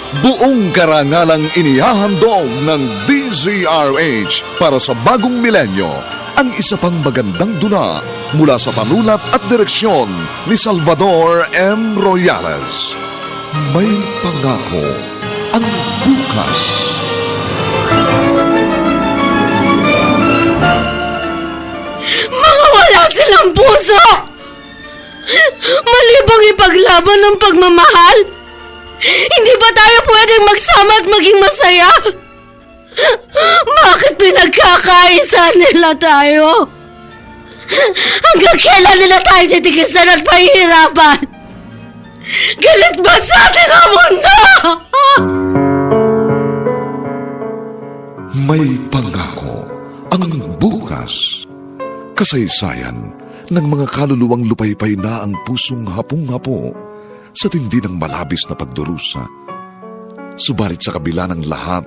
Buong karangalang inihahandog ng DZRH para sa bagong milenyo ang isa pang magandang dula mula sa panulat at direksyon ni Salvador M. Royales. May pangako ang bukas. Mga wala silang puso! Malibang ipaglaban ng pagmamahal, hindi ba tayo pwedeng magsama at maging masaya? Bakit pinagkakaisa nila tayo? Hanggang kailan nila tayo titikisan at pahihirapan? Galit ba sa atin ang mundo? May pangako ang bukas. Kasaysayan ng mga kaluluwang lupaypay na ang pusong hapong-hapo sa tindi ng malabis na pagdurusa. Subalit sa kabila ng lahat,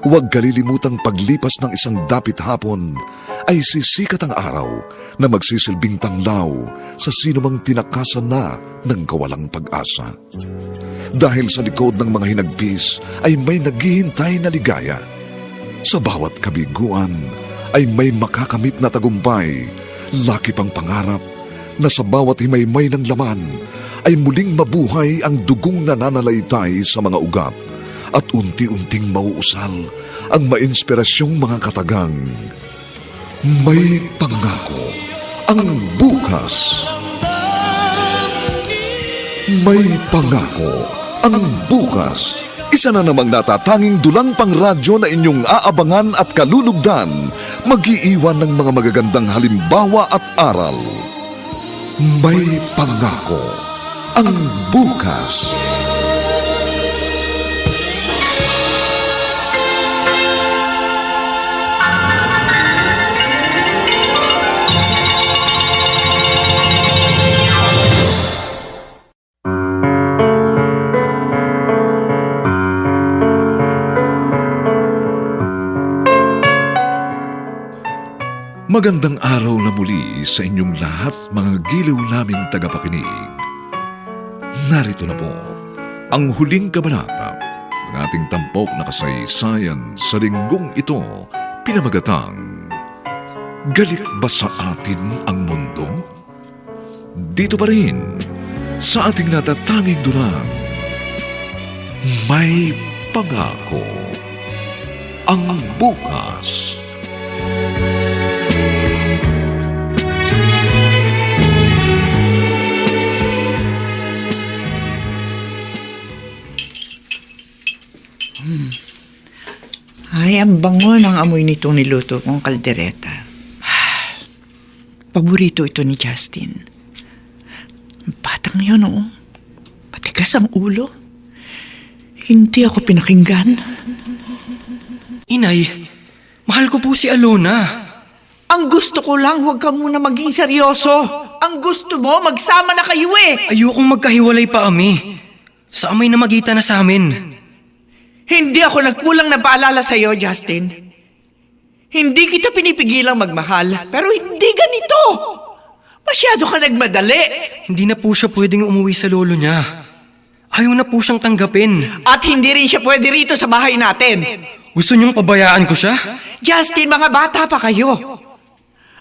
huwag kalilimutang paglipas ng isang dapit hapon ay sisikat ang araw na magsisilbing tanglaw sa sinumang tinakasan na ng kawalang pag-asa. Dahil sa likod ng mga hinagpis ay may naghihintay na ligaya. Sa bawat kabiguan ay may makakamit na tagumpay, laki pang pangarap na sa bawat himaymay ng laman ay muling mabuhay ang dugong nananalaytay sa mga ugat at unti-unting mauusal ang mainspirasyong mga katagang. May pangako ang bukas. May pangako ang bukas. Isa na namang natatanging dulang pangradyo na inyong aabangan at kalulugdan, mag-iiwan ng mga magagandang halimbawa at aral. May pangako ang bukas. Magandang araw na muli sa inyong lahat, mga giliw naming tagapakinig. Narito na po ang huling kabanata ng ating tampok na kasaysayan sa linggong ito, pinamagatang Galit ba sa atin ang mundo? Dito pa rin sa ating natatanging dulang, May Pangako ang bukas. Ay, ang bango ng amoy nitong niluto kong kaldereta. Paborito ito ni Justin. Batang yun, oo. Matigas ang ulo. Hindi ako pinakinggan. Inay, mahal ko po si Alona. Ang gusto ko lang, huwag ka muna maging seryoso. Ang gusto mo, magsama na kayo eh. Ayokong magkahiwalay pa kami. Sa amoy na magitan na sa amin. Hindi ako nagkulang na paalala sa'yo, Justin. Hindi kita pinipigilang magmahal, pero hindi ganito. Masyado ka nagmadali. Hindi na po siya pwedeng umuwi sa lolo niya. Ayaw na po siyang tanggapin. At hindi rin siya pwede rito sa bahay natin. Gusto niyong pabayaan ko siya? Justin, mga bata pa kayo.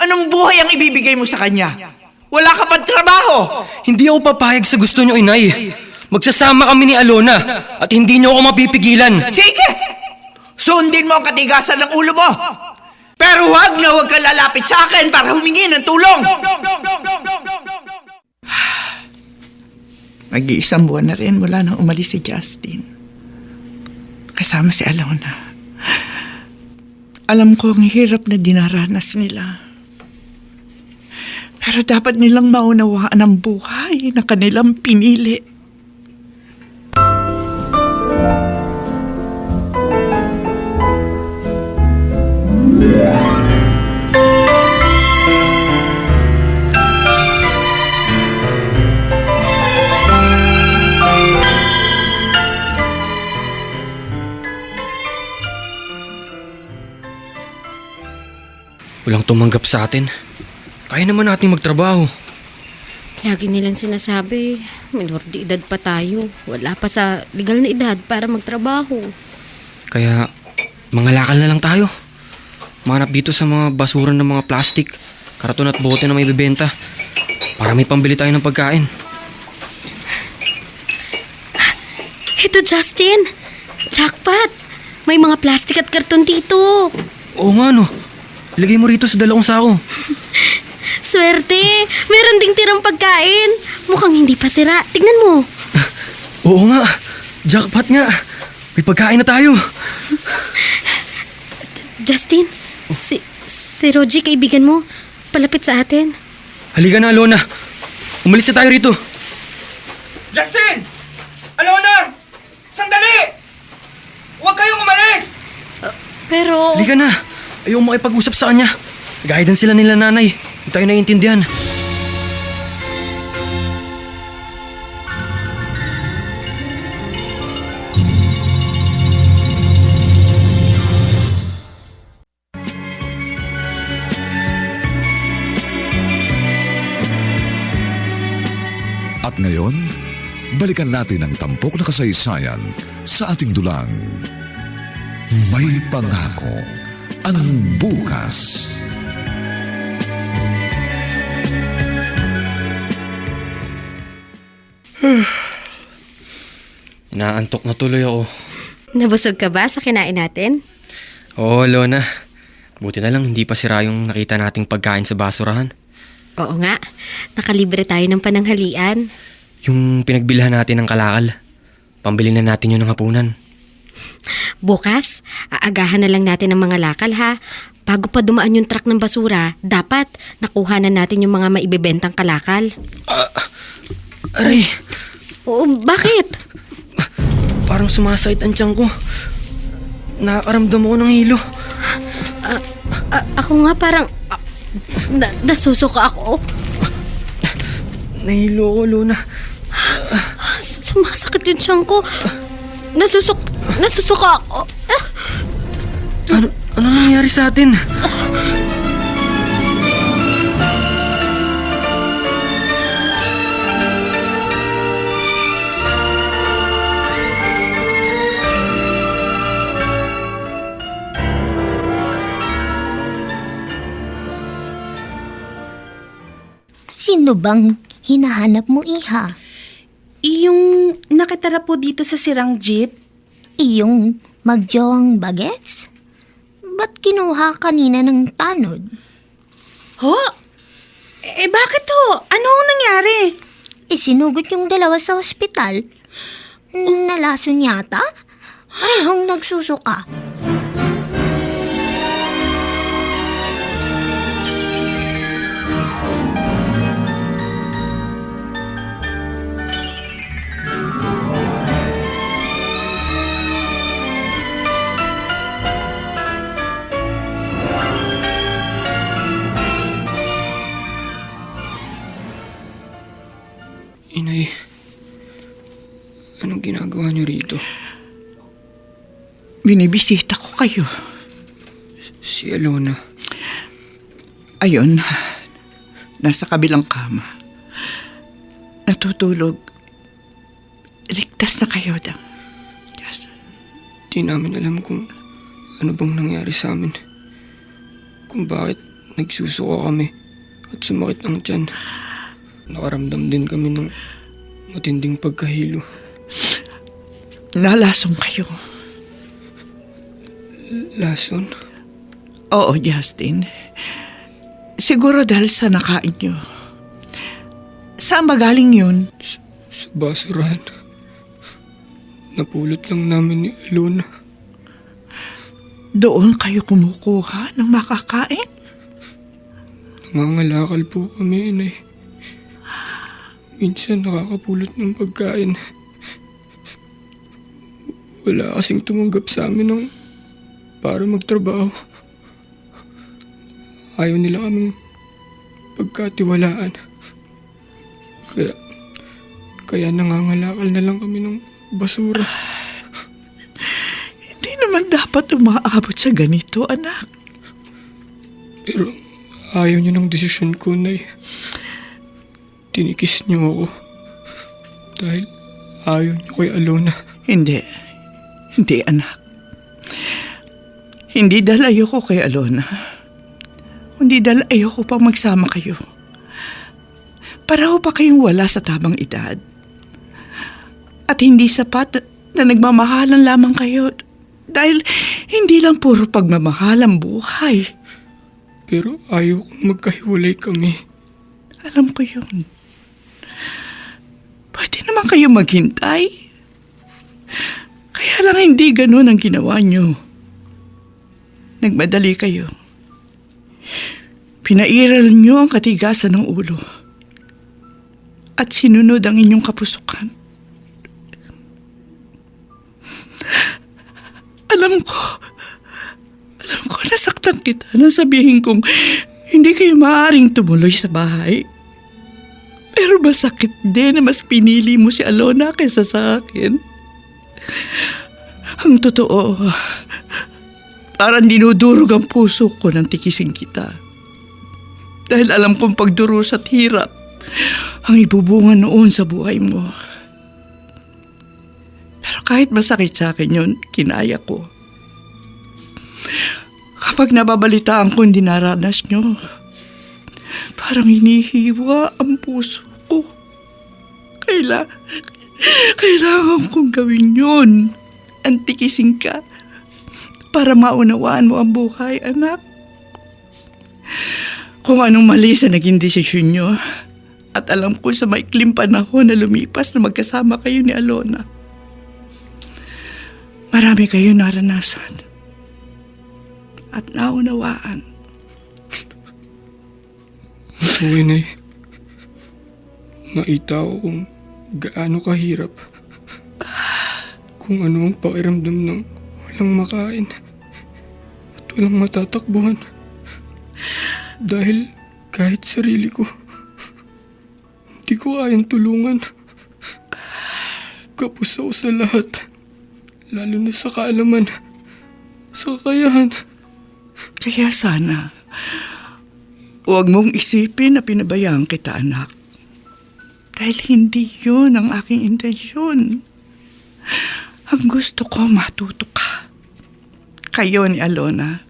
Anong buhay ang ibibigay mo sa kanya? Wala ka pang trabaho. Hindi ako papayag sa gusto niyo, Inay. Magsasama kami ni Alona at hindi niyo ako mapipigilan. Sige! Sundin mo ang katigasan ng ulo mo. Pero huwag ka lalapit sa akin para humingi ng tulong. Mag-iisang buwan na rin mula nang umalis si Justin. Kasama si Alona. Alam ko ang hirap na dinaranas nila. Pero dapat nilang maunawaan ang buhay na kanilang pinili. Walang tumanggap sa atin. Kaya naman natin magtrabaho. Lagi nilang sinasabi, minor de edad pa tayo. Wala pa sa legal na edad para magtrabaho. Kaya, mga lakal na lang tayo. Manap dito sa mga basuran ng mga plastic, karaton at bote na may bibenta. Para may pambili tayo ng pagkain. Ito, Justin! Jackpot! May mga plastic at karton dito. Oo nga no. Ilagay mo rito sa dalawang sako. Swerte! Meron ding tirang pagkain. Mukhang hindi pa sira. Tignan mo. Oo nga. Jackpot nga. May pagkain na tayo. Justin, si Rogie, kaibigan mo, palapit sa atin. Halika na, Alona. Umalis na tayo rito. Justin! Alona! Sandali! Huwag kayong umalis! Pero... Halika na. Ayaw makipag-usap sa kanya. Guidance sila nila nanay. Hindi tayo naiintindihan. At ngayon, balikan natin ang tampok na kasaysayan sa ating dulang. May pangako ang bukas. Inaantok na tuloy ako. Nabusog ka ba sa kinain natin? Oo, Lona. Buti na lang hindi pa sira yung nakita nating pagkain sa basurahan. Oo nga. Nakalibre tayo ng pananghalian. Yung pinagbilhan natin ng kalakal. Pambili na natin yun ng hapunan. Bukas, aagahan na lang natin ang mga lakal ha. Bago pa dumaan yung truck ng basura, dapat nakuha na natin yung mga maibebentang kalakal. Aray! Oo, bakit? Parang sumasakit ang tiyan ko. Nakakaramdam ako ng hilo. Ako nga parang... nasusuka ako. Nahilo ako, Lona. Sumasakit yung tiyan ko. Nasusuka ako. Ano nangyari sa atin? Sino bang hinahanap mo, Iha? Yung nakitara po dito sa sirang jeep? Iyong magjawang bagets? Ba't kinuha kanina ng tanod? Ho? Bakit ho? Ano ang nangyari? Isinugot yung dalawa sa ospital. Nalason yata? Parehong nagsusuka. Inay, anong ginagawa niyo rito? Binibisita ko kayo. Si Alona. Ayun, nasa kabilang kama. Natutulog. Ligtas na kayo, Dang. Yes. Di namin alam kung ano bang nangyari sa amin. Kung bakit nagsusuka kami at sumakit ang tiyan. Nakaramdam din kami ng matinding pagkahilo. Nalasong kayo. Lason? Oo, Justin. Siguro dahil sa nakain nyo. Saan ba galing yun? Sa basurahan. Napulot lang namin ni Alona. Doon kayo kumukuha ng makakain? Nangangalakal po kami, Inay. Minsan nakakapulot ng pagkain. Wala kasing tumanggap sa amin ng para magtrabaho. Ayaw nila kaming pagkatiwalaan. Kaya nangangalakal na lang kami ng basura. Hindi naman dapat umaabot sa ganito, anak. Pero ayaw niyo ng desisyon ko, Nay. Minsan, nakakapulot ng pagkain. Wala kasing tumanggap sa amin ng para magtrabaho. Ayaw nila kaming pagkatiwalaan. Kaya nangangalakal na lang kami ng basura. Hindi naman dapat umaabot sa ganito, anak. Pero ayaw niyo ng desisyon ko, Nay. Minsan, nakakapulot ng pagkain. tinikis niyo ako. Dahil ayaw niyo kay Alona. Hindi. Hindi, anak. Hindi dahil ayoko kay Alona. Kundi dahil ayoko pang magsama kayo. Pareho pa kayong wala sa tamang edad. At hindi sapat na nagmamahalan lamang kayo. Dahil hindi lang puro pagmamahal ang buhay. Pero ayaw kong magkahiwalay kami. Alam ko yun. Pwede naman kayo maghintay. Kaya lang hindi ganun ang ginawa nyo. Nagmadali kayo. Pinairal nyo ang katigasan ng ulo. At sinunod ang inyong kapusukan. Alam ko nasaktan kita nang sabihin kong hindi kayo maaaring tumuloy sa bahay. Pero masakit din na mas pinili mo si Alona kaysa sa akin. Ang totoo, parang dinudurog ang puso ko nang tikising kita. Dahil alam kong pagdurusa at hirap ang ibubunga noon sa buhay mo. Pero kahit masakit sa akin yun, kinaya ko. Kapag nababalitaan ko yung dinaranas nyo, parang hinihiwa ang puso ko. Kailangan kong gawin yun. Antikising ka para maunawaan mo ang buhay, anak. Kung anong mali sa naging desisyon nyo, at alam ko sa maikling panahon na lumipas na magkasama kayo ni Alona. Marami kayo naranasan at naunawaan. Oo, Inay. Nakita ko kung gaano kahirap. Kung ano ang pakiramdam ng walang makain at walang matatakbuhan. Dahil kahit sarili ko, hindi ko kayang tulungan. Kapos ako sa lahat. Lalo na sa kaalaman, sa kakayahan. Kaya sana, huwag mong isipin na pinabayaan kita, anak. Dahil hindi yun ang aking intensyon. Ang gusto ko matuto ka. Kayo ni Alona.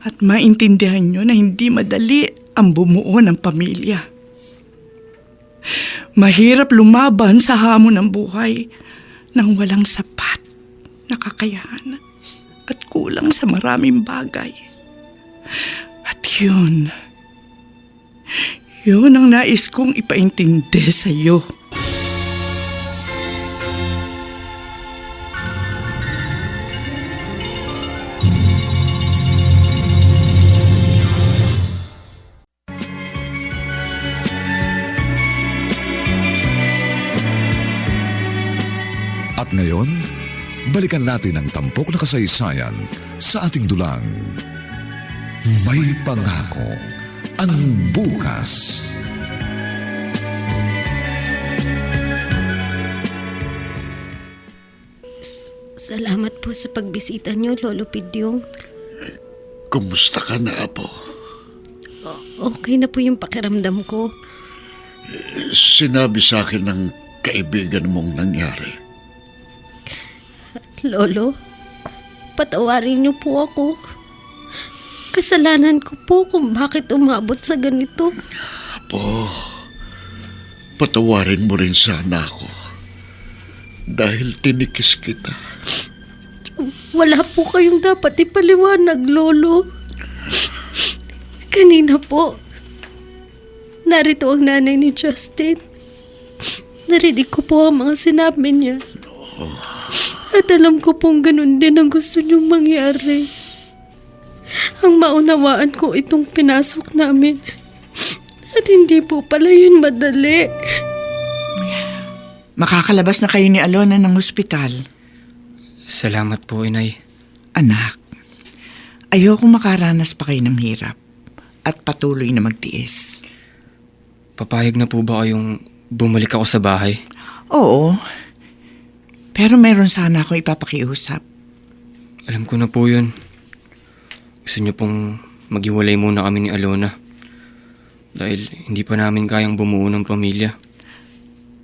At maintindihan nyo na hindi madali ang bumuo ng pamilya. Mahirap lumaban sa hamon ng buhay nang walang sapat na kakayahan at kulang sa maraming bagay. At yun ang nais kong ipaintindi sa iyo. At ngayon, balikan natin ang tampok na kasaysayan sa ating dulang. May pangako ang bukas. Salamat po sa pagbisita niyo, Lolo Pidyong. Kumusta ka na, Apo? Okay na po yung pakiramdam ko. Sinabi sa akin ng kaibigan mong nangyari. Lolo, patawarin niyo po ako. Kasalanan ko po kung bakit umabot sa ganito. Apo, patawarin mo rin sana ako. Dahil tinikis kita. Wala po kayong dapat ipaliwanag, Lolo. Kanina po, narito ang nanay ni Justin. Narinig ko po ang mga sinabi niya. At alam ko pong ganun din ang gusto niyong mangyari. Ang maunawaan ko itong pinasok namin. At hindi po pala yun madali. Makakalabas na kayo ni Alona ng ospital. Salamat po, Inay. Anak, ayoko makaranas pa kayo ng hirap at patuloy na magtiis. Papayag na po ba kayong bumalik ako sa bahay? Oo, pero meron sana ako ipapakiusap. Alam ko na po yun. Gusto niyo pong maghiwalay muna kami ni Alona. dahil hindi pa namin kayang bumuo ng pamilya.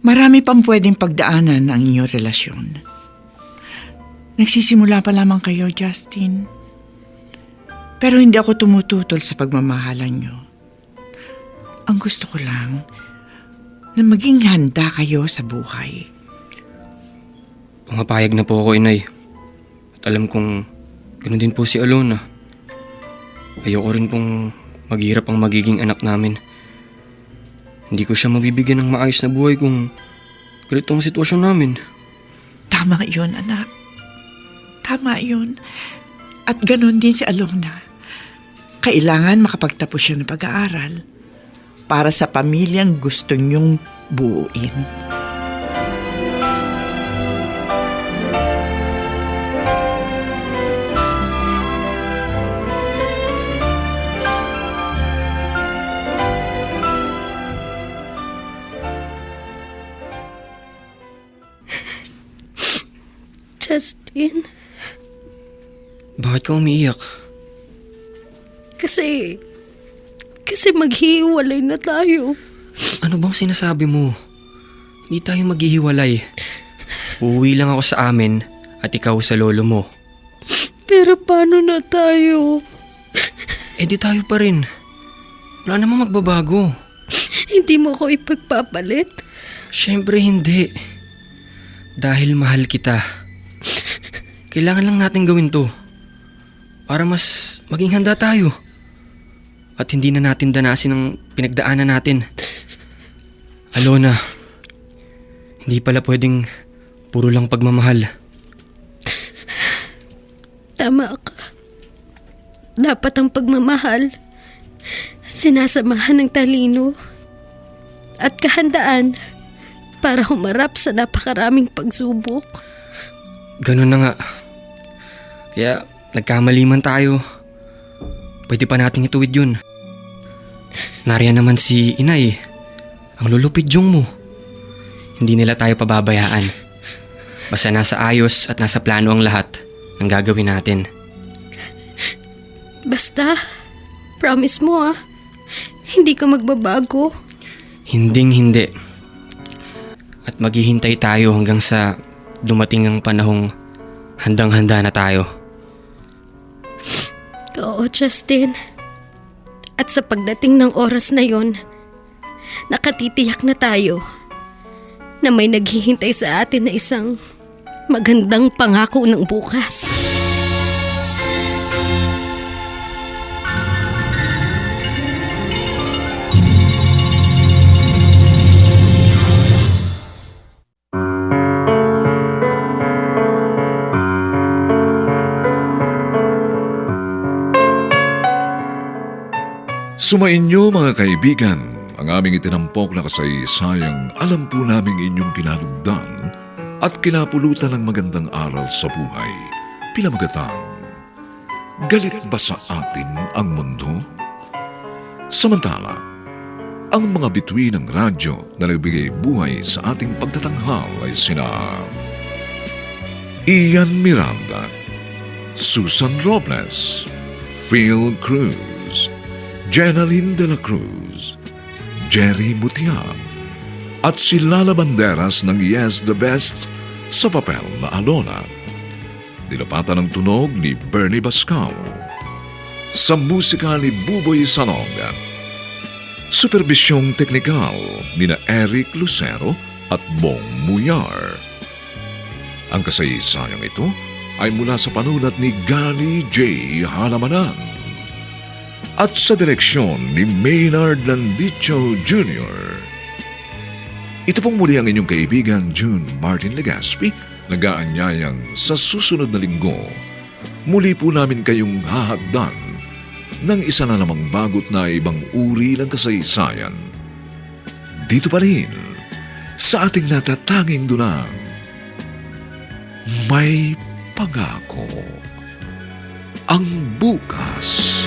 Marami pang pwedeng pagdaanan ang inyong relasyon. Nagsisimula pa lamang kayo, Justin. Pero hindi ako tumututol sa pagmamahalan nyo. Ang gusto ko lang na maging handa kayo sa buhay. Pumapayag na po ako, Inay. At alam kong ganoon din po si Alona. Ayoko rin pong maghirap ang magiging anak namin. Hindi ko siya mabibigyan ng maayos na buhay kung ganito ang sitwasyon namin. Tama yun, anak. Tama yun. At ganon din si Alona. Kailangan makapagtapos siya ng pag-aaral para sa pamilyang gusto niyong buuin. Justin, Bakit ka umiiyak? kasi maghihiwalay na tayo. Ano bang sinasabi mo? Hindi tayo maghihiwalay. Uuwi lang ako sa amin at ikaw sa lolo mo. Pero paano na tayo? Eh di tayo pa rin. Wala namang magbabago. Hindi mo ko ipagpapalit? Siyempre hindi. Dahil mahal kita. Kailangan lang natin gawin to para mas maging handa tayo. At hindi na natin danasin ang pinagdaanan natin. Alona, hindi pala pwedeng puro lang pagmamahal. Tama ka. Dapat ang pagmamahal sinasamahan ng talino at kahandaan para humarap sa napakaraming pagsubok. Ganun na nga. Kaya nagkamali man tayo, pwede pa nating ituwid yun. Nariyan naman si Inay, ang lulupidyong mo. Hindi nila tayo pababayaan. Basta nasa ayos at nasa plano ang lahat ng gagawin natin. Basta, promise mo hindi ka magbabago. Hinding-hindi. At maghihintay tayo hanggang sa dumating ang panahong handang-handa na tayo. Oo, Justin. At sa pagdating ng oras na yon, nakatitiyak na tayo na may naghihintay sa atin na isang magandang pangako ng bukas. Sumainyo mga kaibigan, ang aming itinampok na kasaysayang alam po naming inyong kinalugdan at kinapulutan ng magandang aral sa buhay. Pinamagatang, galit ba sa atin ang mundo? Samantala, ang mga bituin ng radyo na nagbigay buhay sa ating pagtatanghal ay sina Ian Miranda, Susan Robles, Phil Cruz, Jenaline de la Cruz, Jerry Mutia, at si Lala Banderas ng Yes the Best sa papel na Alona. Dinapatan ng tunog ni Bernie Bascal. Sa musika ni Buboy Salong. Superbisyong teknikal ni na Eric Lucero at Bong Muyar. Ang kasaysayang ito ay mula sa panulat ni Gani J. Halamanan at sa direksyon ni Maynard Landicho Jr. Ito pong muli ang inyong kaibigan June Martin Legaspi, nag-aanyayang sa susunod na linggo. Muli po namin kayong hahagdan ng isa na namang bagot na ibang uri ng kasaysayan. Dito pa rin, sa ating natatanging dunang, may pangako ang bukas.